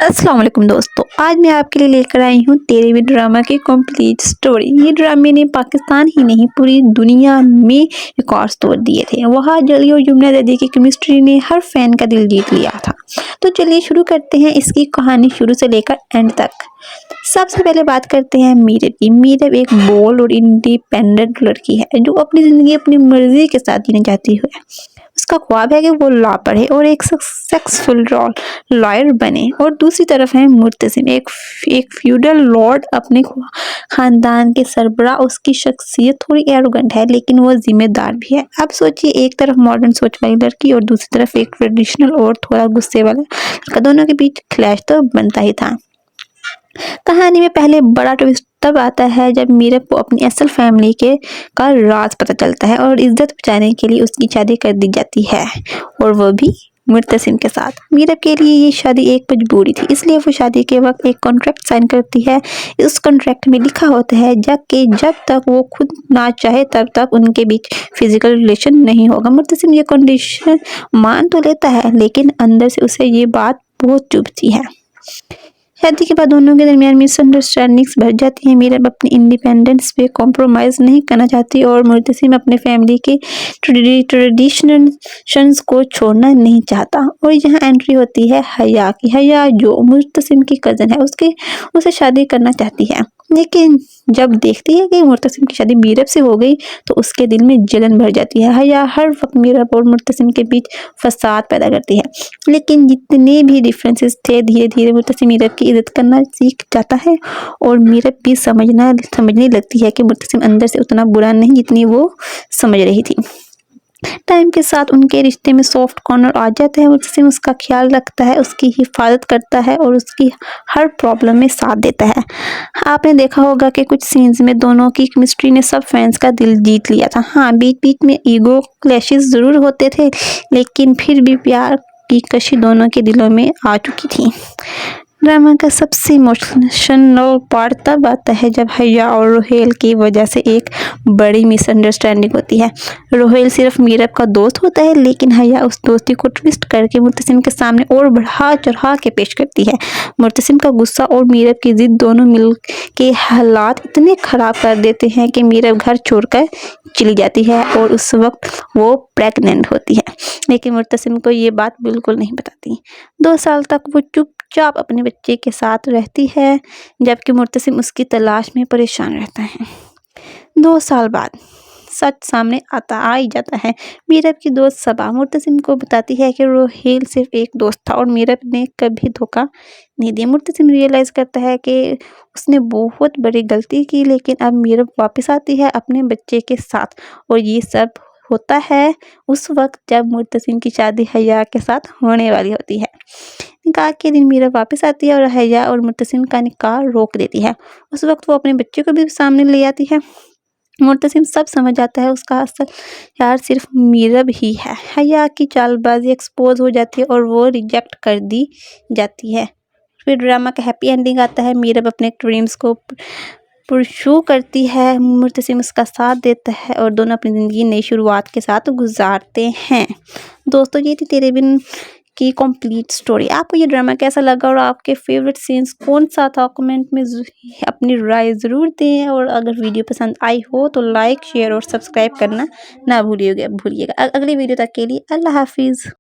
अस्सलाम वालेकुम दोस्तों, आज मैं आपके लिए लेकर आई हूँ तेरे बिन ड्रामा की कंप्लीट स्टोरी। ये ड्रामे ने पाकिस्तान ही नहीं पूरी दुनिया में रिकॉर्ड्स तोड़ दिए थे। वहाँ जली और यमुना दीदी की केमिस्ट्री ने हर फैन का दिल जीत लिया था। तो चलिए शुरू करते हैं इसकी कहानी शुरू से लेकर एंड तक। सबसे पहले बात करते हैं मीरब की। मीरब एक बोल्ड और इंडिपेंडेंट लड़की है जो अपनी ज़िंदगी अपनी मर्जी के साथ जीना चाहती है। उसका ख्वाब है कि वो लॉ पढ़े और एक सक्सेसफुल लॉयर बने। और दूसरी तरफ है मुर्तसिम, एक फ्यूडल लॉर्ड, अपने खानदान के सरबराह। उसकी शख्सियत थोड़ी एरोगेंट है लेकिन वो जिम्मेदार भी है। अब सोचिए, एक तरफ मॉडर्न सोच वाली लड़की और दूसरी तरफ एक ट्रेडिशनल और थोड़ा गुस्से वाला लड़का। दोनों के बीच क्लैश तो बनता ही था। कहानी में पहले बड़ा ट्विस्ट तब आता है जब मीरब को अपनी असल फैमिली के का राज पता चलता है और इज्जत बचाने के लिए उसकी शादी कर दी जाती है, और वो भी मुर्तसिम के साथ। मीरब के लिए ये शादी एक मजबूरी थी, इसलिए वो शादी के वक्त एक कॉन्ट्रैक्ट साइन करती है। इस कॉन्ट्रैक्ट में लिखा होता है जब तक वो खुद ना चाहे तब तक उनके बीच फिजिकल रिलेशन नहीं होगा। मुर्तसिम ये कंडीशन मान तो लेता है लेकिन अंदर से उसे ये बात बहुत चुभती है। शादी के बाद दोनों के दरमियान मिसअंडरस्टैंडिंग्स बढ़ जाती हैं। मीरब अपनी इंडिपेंडेंस पे कॉम्प्रोमाइज़ नहीं करना चाहती और मुर्तसिम अपने फैमिली के ट्रेडिशंस को छोड़ना नहीं चाहता। और यहाँ एंट्री होती है हया की। हया जो मुर्तसिम की कज़न है उसे शादी करना चाहती है, लेकिन जब देखती है कि मुर्तसिम की शादी मीरब से हो गई तो उसके दिल में जलन भर जाती है। हया हर वक्त मीरब और मुर्तसिम के बीच फसाद पैदा करती है, लेकिन जितने भी डिफरेंसेस थे धीरे धीरे मुर्तसिम मीरब की इज्जत करना सीख जाता है और मीरब भी समझने लगती है कि मुर्तसिम अंदर से उतना बुरा नहीं जितनी वो समझ रही थी। टाइम के साथ उनके रिश्ते में सॉफ्ट कॉर्नर आ जाता है। मुर्तसिम उसका ख्याल रखता है, उसकी हिफाजत करता है और उसकी हर प्रॉब्लम में साथ देता है। आपने देखा होगा कि कुछ सीन्स में दोनों की केमिस्ट्री ने सब फैंस का दिल जीत लिया था। हाँ, बीच बीच में ईगो क्लैशेस ज़रूर होते थे, लेकिन फिर भी प्यार की कशी दोनों के दिलों में आ चुकी थी। ड्रामा का सबसे इमोशनल पार्ट तब आता है जब हया और रोहेल की वजह से एक बड़ी मिसअंडरस्टैंडिंग होती है। रोहेल सिर्फ मीरब का दोस्त होता है, लेकिन हया उस दोस्ती को ट्विस्ट करके मुर्तसिम के सामने और बढ़ा चढ़ा के पेश करती है। मुर्तसिम का गुस्सा और मीरब की जिद दोनों मिल के हालात इतने ख़राब कर देते हैं कि मीरब घर छोड़कर चली जाती है और उस वक्त वो प्रेग्नेंट होती है, लेकिन मुर्तसिम को ये बात बिल्कुल नहीं बताती। 2 साल तक वो चुपचाप अपने बच्चे के साथ रहती है, जबकि मुर्तसिम उसकी तलाश में परेशान रहता है। 2 साल बाद सच सामने आ ही जाता है। मीरब की दोस्त सबा मुर्तसिम को बताती है कि रोहेल सिर्फ एक दोस्त था और मीरब ने कभी धोखा नहीं दिया। मुर्तसिम रियलाइज़ करता है कि उसने बहुत बड़ी गलती की, लेकिन अब मीरब वापस आती है अपने बच्चे के साथ, और ये सब होता है उस वक्त जब मुर्तसिम की शादी हया के साथ होने वाली होती है। निकाह के दिन मीरब वापस आती है और हया और मुर्तसिम का निकाह रोक देती है। उस वक्त वो अपने बच्चे को भी सामने ले आती है। मुर्तसिम सब समझ आता है, उसका असल यार सिर्फ मीरब ही है। हया की चालबाजी एक्सपोज हो जाती है और वो रिजेक्ट कर दी जाती है। फिर ड्रामा का हैप्पी एंडिंग आता है। मीरब अपने ड्रीम्स को परस्यू करती है, मुर्तसिम उसका साथ देता है और दोनों अपनी ज़िंदगी नई शुरुआत के साथ गुजारते हैं। दोस्तों, ये थी तेरे बिन की कंप्लीट स्टोरी। आपको ये ड्रामा कैसा लगा और आपके फेवरेट सीन्स कौन सा था? कमेंट में अपनी राय ज़रूर दें, और अगर वीडियो पसंद आई हो तो लाइक, शेयर और सब्सक्राइब करना ना भूलिएगा। अगली वीडियो तक के लिए अल्लाह हाफिज़।